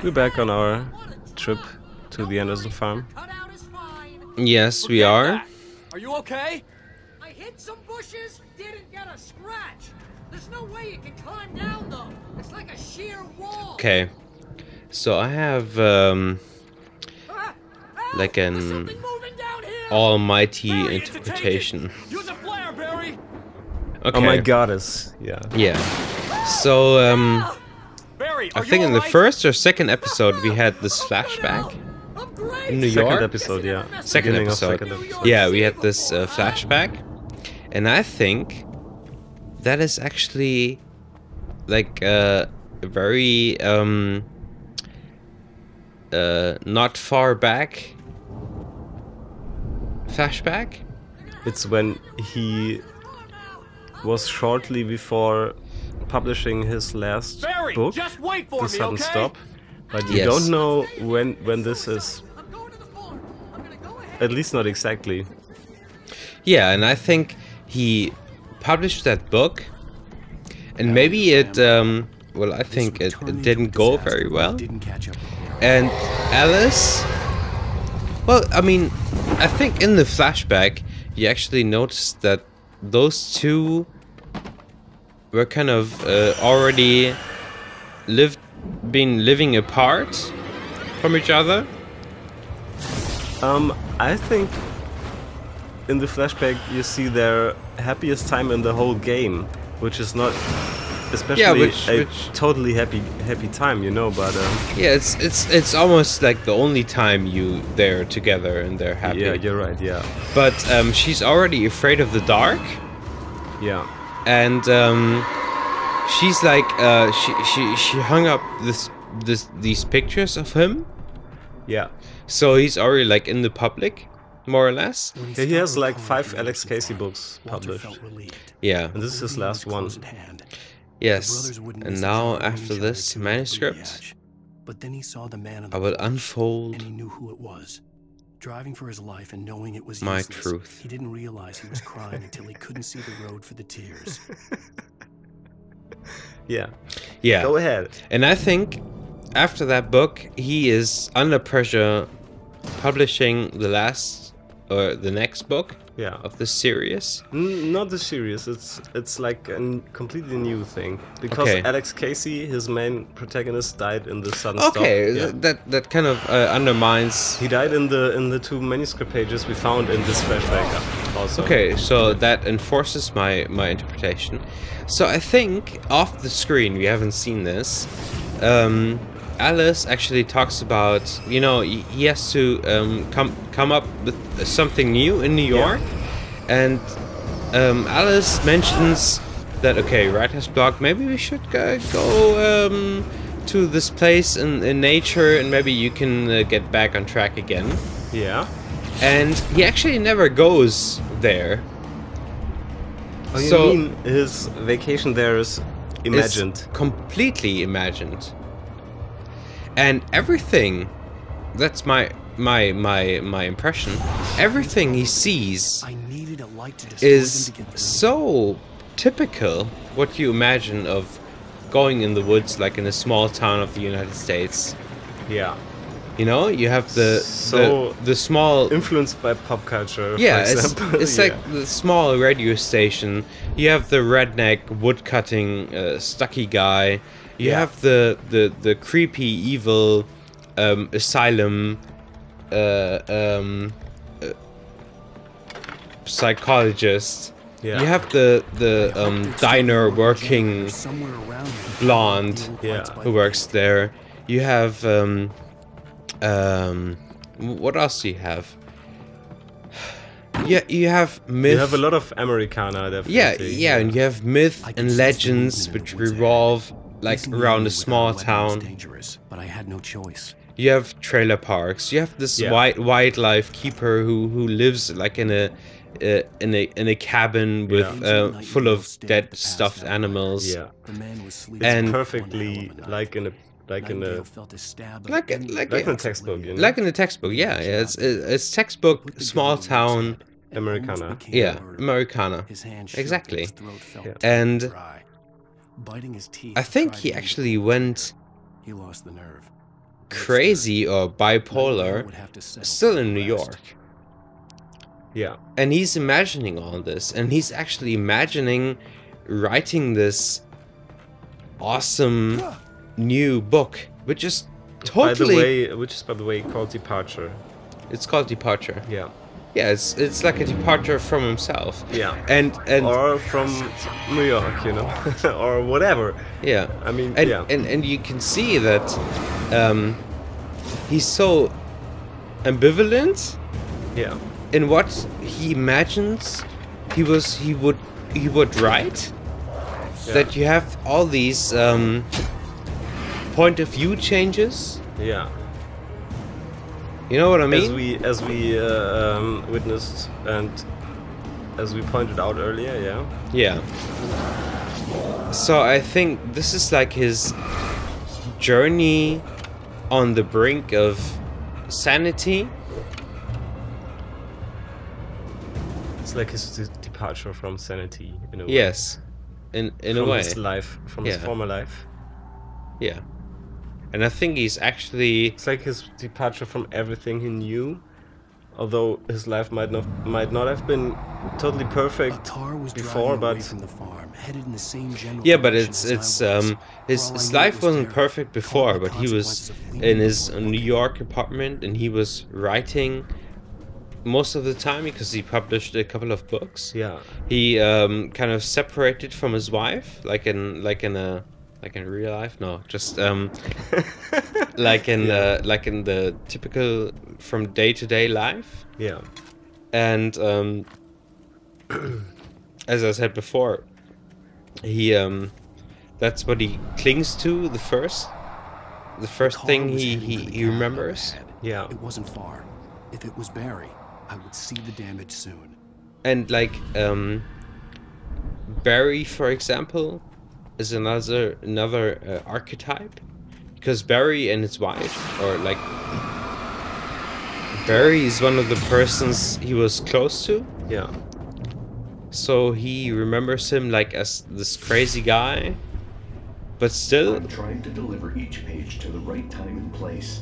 We're back on our trip to the Anderson farm. Yes, we are. That. Are you okay? I hit some bushes, didn't get a scratch. There's no way you can climb down though. It's like a sheer wall. Okay. So I have like an almighty Barry, interpretation. Use a flare, Barry. Okay. Oh my goddess, yeah. Yeah. So Barry, I think in the first or second episode we had this flashback in New York. Second episode, yeah. Second Beginning of episode. second episode. Yeah, we had this flashback, and I think that is actually like a very not far back flashback. It's when he was shortly before publishing his last Barry, book, just wait for The me, Sudden okay? Stop. But you Yes. don't know when this is. At least not exactly. Yeah, and I think he published that book, and maybe it well, I think it didn't go very well. And Alice, well, I mean, I think in the flashback you actually noticed that those two were kind of already been living apart from each other. I think in the flashback you see their happiest time in the whole game, which is not especially a totally happy time, you know. But yeah, it's almost like the only time they're together and they're happy. yeah, you're right. Yeah, But she's already afraid of the dark, yeah, and she's like she hung up these pictures of him, yeah. so he's already like in the public, more or less. Yeah, he has like 5 Alex Casey books published, Yeah. and this is his last one. Yes. And now after this manuscript, but then he saw the man in I the will bush, unfold and he knew who it was. Driving for his life and knowing it was my useless, truth. he didn't realize he was crying until he couldn't see the road for the tears. Yeah, Yeah. go ahead. And I think after that book, he is under pressure publishing the last or the next book Yeah, of the series. not the series. It's like a completely new thing because Okay. Alex Casey, his main protagonist, died in the Sudden Stop. Okay, Yeah. that kind of undermines. He died in the 2 manuscript pages we found in this flashback also. Okay, so that enforces my interpretation. So I think off the screen, we haven't seen this. Alice actually talks about, you know, he has to come up with something new in New York, and Alice mentions that, okay, writer's block, maybe we should go to this place in nature, and maybe you can get back on track again. Yeah. And he actually never goes there. Oh, you So- mean his vacation there is imagined? It's completely imagined. And everything, that's my impression, everything he sees I needed a light to destroy is them to get through. so typical what you imagine of going in the woods, like in a small town of the United States. Yeah. You know, you have the small, Influenced by pop culture. yeah, for it's example. it's Yeah. like the small radio station. You have the redneck woodcutting stucky guy. You Yeah. have the creepy evil asylum psychologist. Yeah. You have the diner working Somewhere around here, blonde Yeah. who works there. You have what else do you have? Yeah, you have myth. You have a lot of Americana, definitely. Yeah, and you have myth I could and sense the legends movement in which the woods ahead. revolve like Facing around me a small without a weapon was town. dangerous, but I had no choice. You have trailer parks. You have this Yeah. wildlife keeper who lives like in a cabin with Yeah. full of dead stuffed animals. Yeah. The man was sleeping. It's And- perfectly like in a Nightingale felt a stab of Like a- envy. like like in a textbook, you know. Like in the textbook, yeah. It's textbook Put the small gun on his town. head and Americana. almost became Yeah, murder. Americana. His hand shook Exactly. and his throat felt Yeah. tight And dry. Biting his teeth, I think tried he to actually eat. went He lost the nerve. crazy or bipolar, still in New York. Yeah. And he's imagining all this, and he's actually imagining writing this awesome new book, which is totally... Which is, by the way, called Departure. It's called Departure. Yeah. Yeah, it's like a departure from himself. Yeah. And or from New York, you know, or whatever. Yeah. I mean, and, yeah. And you can see that he's so ambivalent. Yeah. In what he imagines he would write. Yeah. That you have all these point of view changes. Yeah. You know what I mean? As we witnessed and as we pointed out earlier, yeah. Yeah. So I think this is like his journey on the brink of sanity. It's like his departure from sanity in a way. Yes. In a way. His life, from his former life. Yeah. And I think he's actually... It's like his departure from everything he knew, although his life might not have been totally perfect before, but... From the farm, headed in the same general yeah, but his life wasn't perfect before, but he was in his New York apartment and he was writing most of the time because he published a couple of books. Yeah. He kind of separated from his wife, like in real life, no, just like in the typical from day-to-day life. Yeah. And as I said before, he that's what he clings to the first thing he remembers. Yeah. It wasn't far. If it was Barry, I would see the damage soon. And like Barry, for example, is another archetype, because Barry and his wife, or like Barry is one of the persons he was close to. Yeah. So he remembers him like as this crazy guy, but still... I'm trying to deliver each page to the right time and place.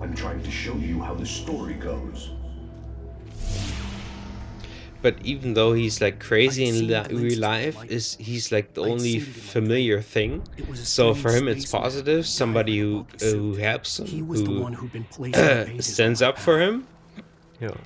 I'm trying to show you how the story goes. But even though he's like crazy in real life, he's like the only familiar thing. So for him it's positive, somebody who helps him, who stands up for him. Yeah.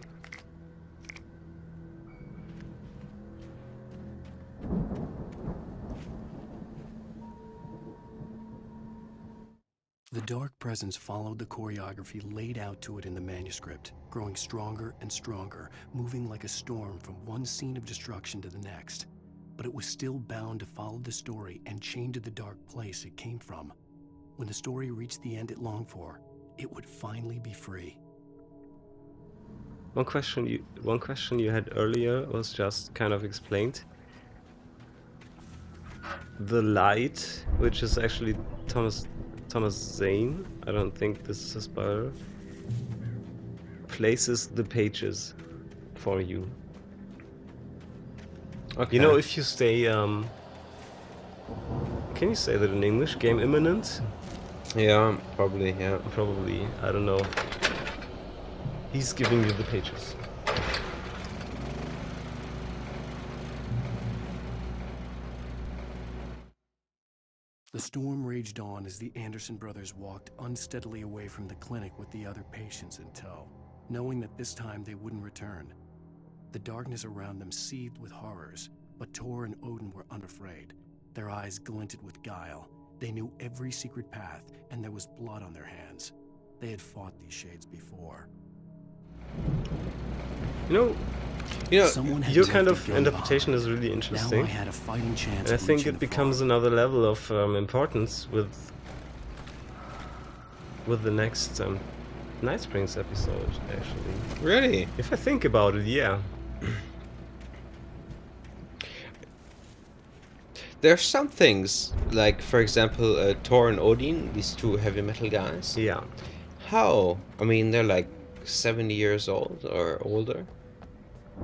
The dark presence followed the choreography laid out to it in the manuscript, growing stronger and stronger, moving like a storm from one scene of destruction to the next. But it was still bound to follow the story and chained to the dark place it came from. When the story reached the end it longed for, it would finally be free. One question you had earlier was just kind of explained. The light, which is actually Thomas Zane, I don't think this is a spoiler, places the pages for you. Okay. You know, if you stay, can you say that in English? Game imminent? Yeah, probably, yeah. Probably, I don't know. He's giving you the pages. The storm raged on as the Anderson brothers walked unsteadily away from the clinic with the other patients in tow, knowing that this time they wouldn't return. The darkness around them seethed with horrors, but Tor and Odin were unafraid. Their eyes glinted with guile. They knew every secret path, and there was blood on their hands. They had fought these shades before. You know, your kind of interpretation is really interesting. Now I had a fighting chance. And I think it becomes another level of importance with the next Night Springs episode, actually. Really? If I think about it, yeah. There are some things, like for example, Thor and Odin, these two heavy metal guys. Yeah. How? I mean, they're like 70 years old or older.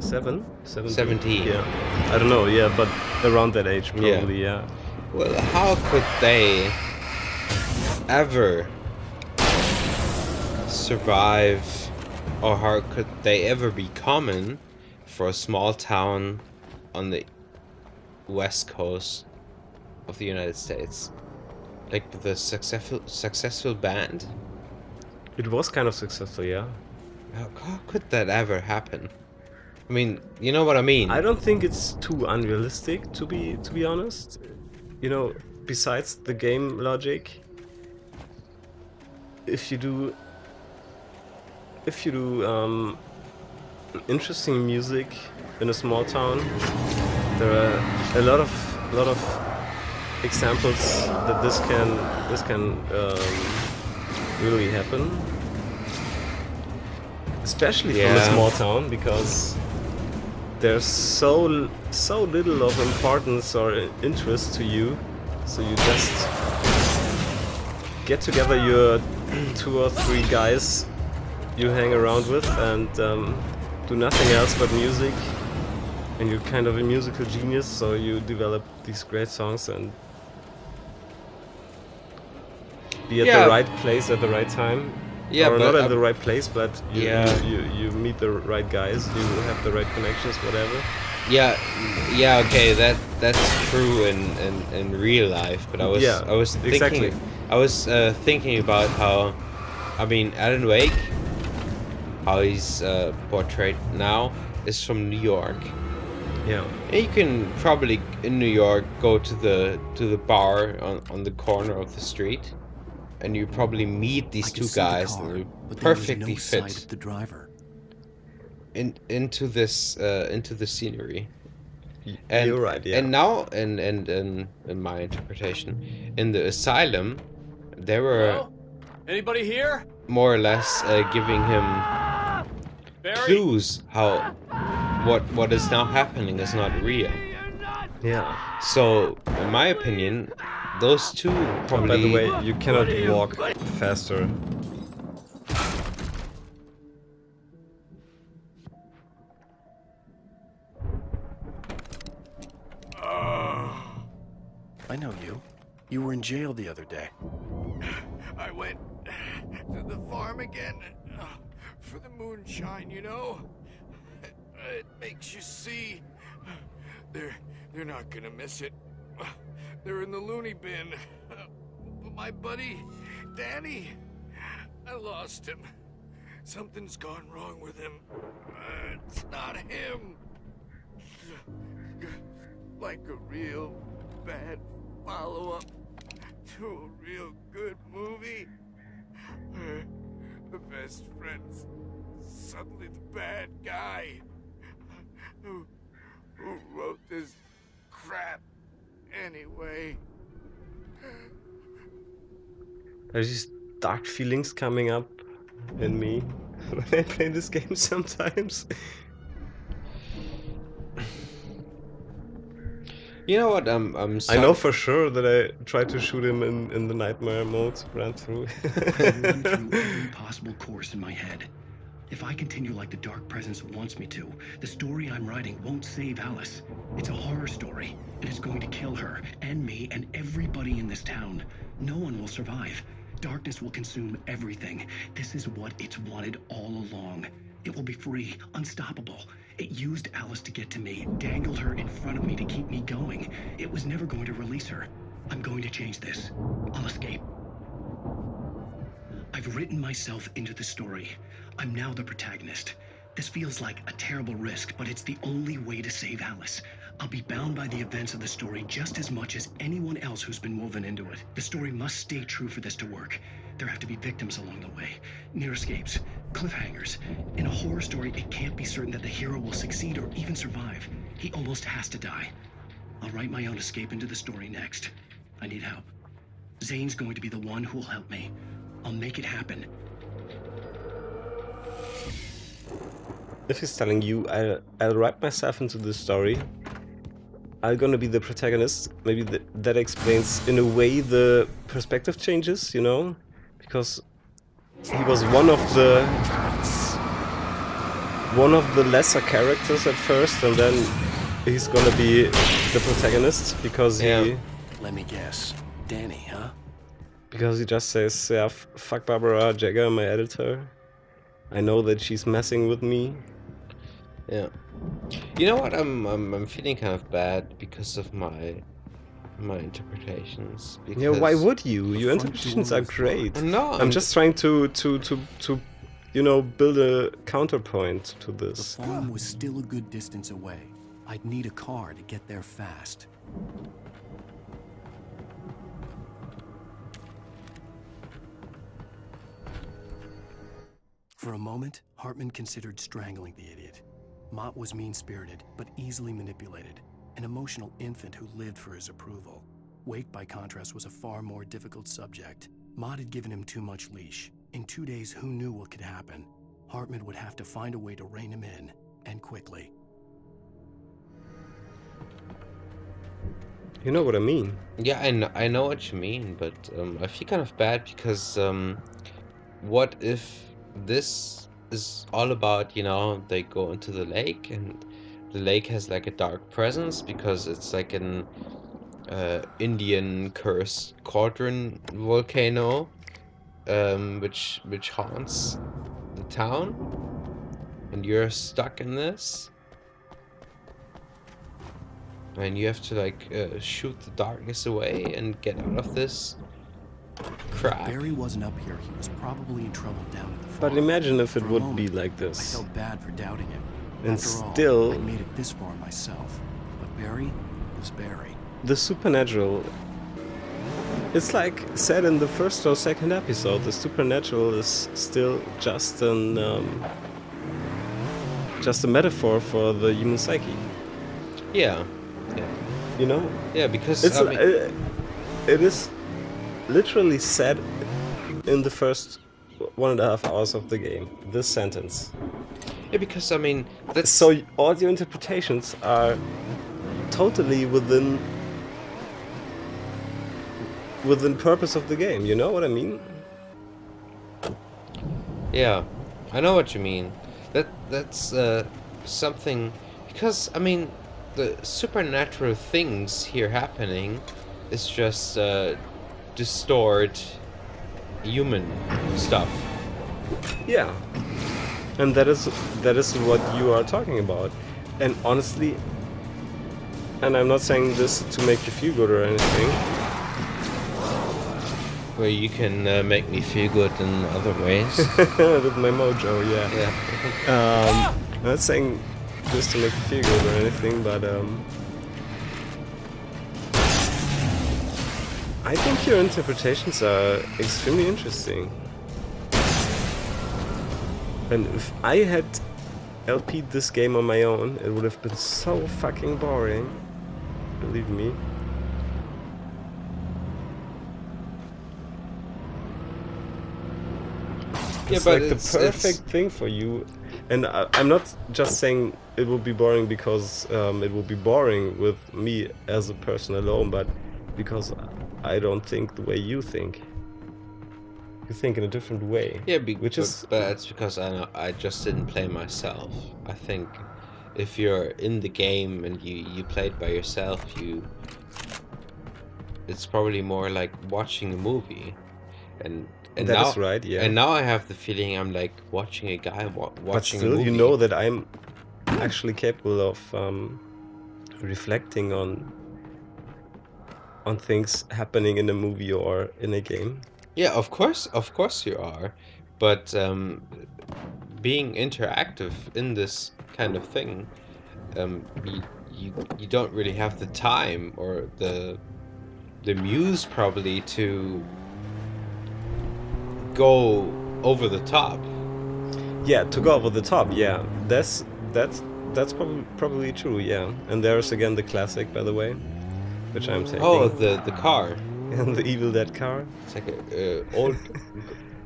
17? 17. Yeah. I don't know, yeah, but around that age, probably, yeah. Well, how could they ever survive, or how could they ever be common for a small town on the west coast of the United States? Like with a successful band? It was kind of successful, yeah. How could that ever happen? I mean, you know what I mean? I don't think it's too unrealistic, to be honest. You know, besides the game logic, if you do interesting music in a small town, there are a lot of examples that this can really happen, especially from a small town, because there's so little of importance or interest to you, so you just get together your 2 or 3 guys you hang around with and do nothing else but music, and you're kind of a musical genius, so you develop these great songs and be at the right place at the right time. Yeah, or but not at the right place, but you meet the right guys, you have the right connections, whatever. Yeah, okay, that's true in real life, but I was thinking about how, I mean, Alan Wake, how he's portrayed now, is from New York. Yeah. And you can probably in New York go to the bar on the corner of the street, and you probably meet these 2 guys that will perfectly fit the driver. into the scenery. And you're right, yeah. And now, in my interpretation, in the asylum, they were Hello? Anybody here? more or less giving him Barry? clues how what is now happening is not real. Yeah. So, in my opinion, those 2 probably. By the way, you cannot walk faster. I know you. You were in jail the other day. I went to the farm again for the moonshine, you know? It makes you see. They're not gonna miss it. They're in the loony bin. But my buddy, Danny, I lost him. Something's gone wrong with him. It's not him. Like a real bad follow-up to a real good movie. The best friend's suddenly the bad guy. Who wrote this crap anyway? There's these dark feelings coming up in me when I play this game sometimes. You know what? I know for sure that I tried to shoot him in the nightmare mode, ran through. I run through every possible course in my head. If I continue like the Dark Presence wants me to, the story I'm writing won't save Alice. It's a horror story, and it's going to kill her, and me, and everybody in this town. No one will survive. Darkness will consume everything. This is what it's wanted all along. It will be free, unstoppable. It used Alice to get to me, dangled her in front of me to keep me going. It was never going to release her. I'm going to change this. I'll escape. I've written myself into the story. I'm now the protagonist. This feels like a terrible risk, but it's the only way to save Alice. I'll be bound by the events of the story just as much as anyone else who's been woven into it. The story must stay true for this to work. There have to be victims along the way, near escapes, cliffhangers. In a horror story, it can't be certain that the hero will succeed or even survive. He almost has to die. I'll write my own escape into the story next. I need help. Zane's going to be the one who'll help me. I'll make it happen. If he's telling you, I'll write myself into the story, I'm gonna be the protagonist, maybe that explains in a way the perspective changes, you know? Because he was one of the lesser characters at first, and then he's gonna be the protagonist because he... Let me guess. Danny, huh? Because he just says, yeah, fuck Barbara Jagger, my editor. I know that she's messing with me. Yeah. You know what? I'm feeling kind of bad because of my interpretations. Because Yeah, why would you? Your interpretations are great. No, I'm just trying to you know, build a counterpoint to The this. farm was still a good distance away. I'd need a car to get there fast. For a moment, Hartman considered strangling the idiot. Mott was mean-spirited, but easily manipulated. An emotional infant who lived for his approval. Wake, by contrast, was a far more difficult subject. Mott had given him too much leash. In 2 days, who knew what could happen? Hartman would have to find a way to rein him in, and quickly. You know what I mean? Yeah, I know what you mean, but I feel kind of bad because what if this is all about, you know, they go into the lake and the lake has like a dark presence because it's like an Indian cursed cauldron volcano, which haunts the town, and you're stuck in this. And you have to like shoot the darkness away and get out of this crap. Barry wasn't up here. He was probably in trouble down at the farm. But imagine if it For a would moment, be like I this. felt bad for doubting him. And After all, still- I'd made it this far myself. But Barry was Barry. The supernatural... It's like said in the first or second episode, the supernatural is still just a metaphor for the human psyche. Yeah, yeah, You know? yeah. Because It's I mean, it is literally said in the first 1.5 hours of the game. This sentence. yeah, because I mean, that's So all your interpretations are totally within purpose of the game. You know what I mean? yeah. I know what you mean. That's something because I mean, the supernatural things here happening is just distort human stuff. Yeah. And that is what you are talking about. And honestly, and I'm not saying this to make you feel good or anything. Where you can make me feel good in other ways. With my mojo, yeah. Yeah. I'm not saying this to make you feel good or anything, but I think your interpretations are extremely interesting. And if I had LP'd this game on my own, it would have been so fucking boring. Believe me. It's but like the perfect thing for you. And I'm not just saying it will be boring because it will be boring with me as a person alone, but because I don't think the way you think. You think in a different way. Yeah, which is but that's because I just didn't play myself. I think if you're in the game and you play it by yourself, it's probably more like watching a movie, and that now, is right, yeah. And now I have the feeling I'm like watching a guy watching but a still, movie. you know that I'm actually capable of reflecting on things happening in a movie or in a game. Yeah, of course you are, but being interactive in this kind of thing, you don't really have the time or the muse probably to go over the top. Yeah, to go over the top. Yeah, that's probably true. Yeah, and there's again the classic, by the way, which I'm taking. Oh, the car. And the Evil Dead car. It's like a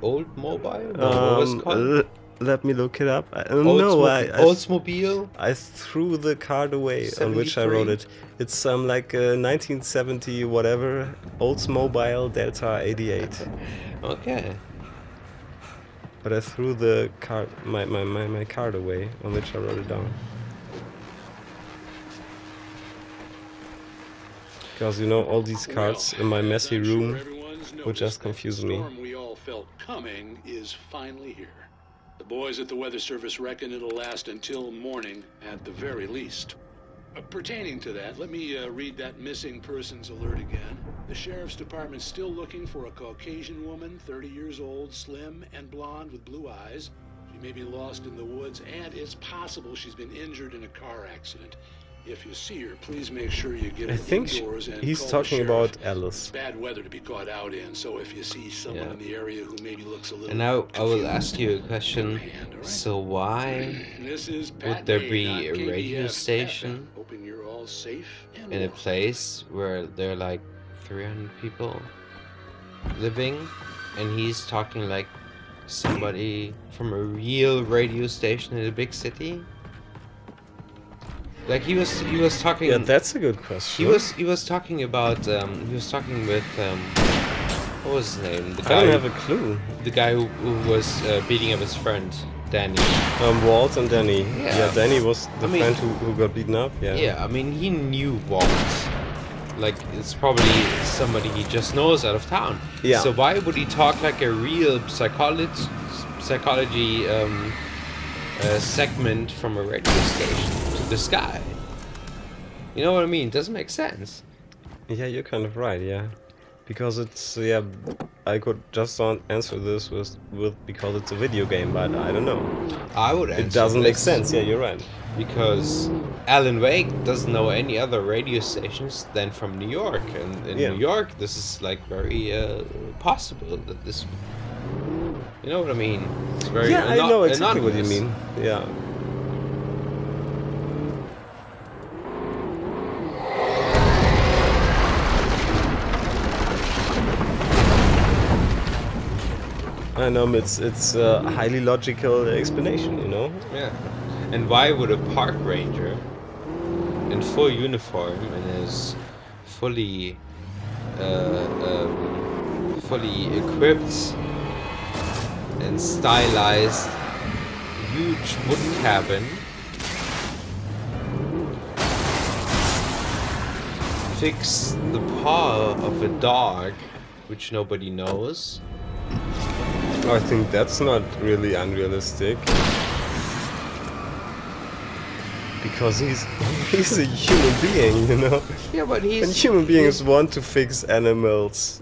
old mobile. What was it called? Let me look it up. Oldsmobile. I threw the card away on which I wrote it. It's like a 1970 whatever Oldsmobile Delta 88. Okay. But I threw the card, my card away on which I wrote it down. Because you know all these cards in my messy room Which just confused me. The storm we all felt coming is finally here. The boys at the Weather Service reckon it'll last until morning at the very least. Pertaining to that, let me read that missing persons alert again. The Sheriff's Department's still looking for a Caucasian woman, 30 years old, slim and blonde with blue eyes. She may be lost in the woods, and it's possible she's been injured in a car accident. If you see her, please make sure you get her indoors and he's call talking the about sheriff. Alice. It's bad weather to be caught out in, so if you see someone in the area who maybe looks a little And now I will confused, ask you a question. So why would there be a radio station hoping you're all safe and in a well. place where there are like 300 people living, and he's talking like somebody from a real radio station in a big city? Like he was talking. Yeah, that's a good question. He was talking about he was talking with what was his name? The I guy don't have a clue. the guy who was beating up his friend Danny. Walt and Danny. Yeah. Yeah, Danny was the I mean- friend who got beaten up. Yeah. Yeah, I mean he knew Walt. Like it's probably somebody he just knows out of town. Yeah. So why would he talk like a real psychology segment from a radio station to this guy? You know what I mean? It doesn't make sense. Yeah, you're kind of right. Yeah, because it's I could just answer this with because it's a video game, but I don't know. I would answer It doesn't make this sense. Yeah, you're right. because Alan Wake doesn't know any other radio stations than from New York, and in Yeah. New York this is like very possible that this. You know what I mean? It's very Yeah, I know exactly what you anonymous. mean. Yeah. I know it's a highly logical explanation, you know. Yeah. And why would a park ranger in full uniform and his fully fully equipped and stylized huge wooden cabin fix the paw of a dog which nobody knows? I think that's not really unrealistic. Because he's a human being, you know. Yeah, but he's... And human beings want to fix animals.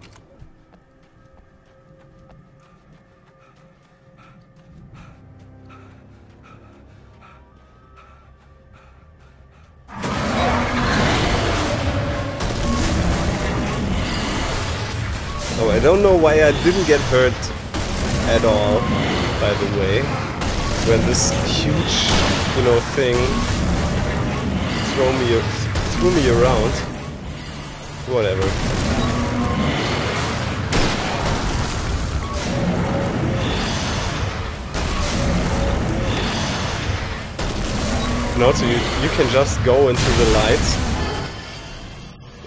Oh, I don't know why I didn't get hurt at all, by the way, when this huge, you know, thing threw me around. Whatever. And also you can just go into the lights,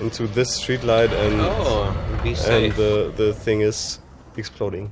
into this street light, and Oh, be and safe. the thing is exploding.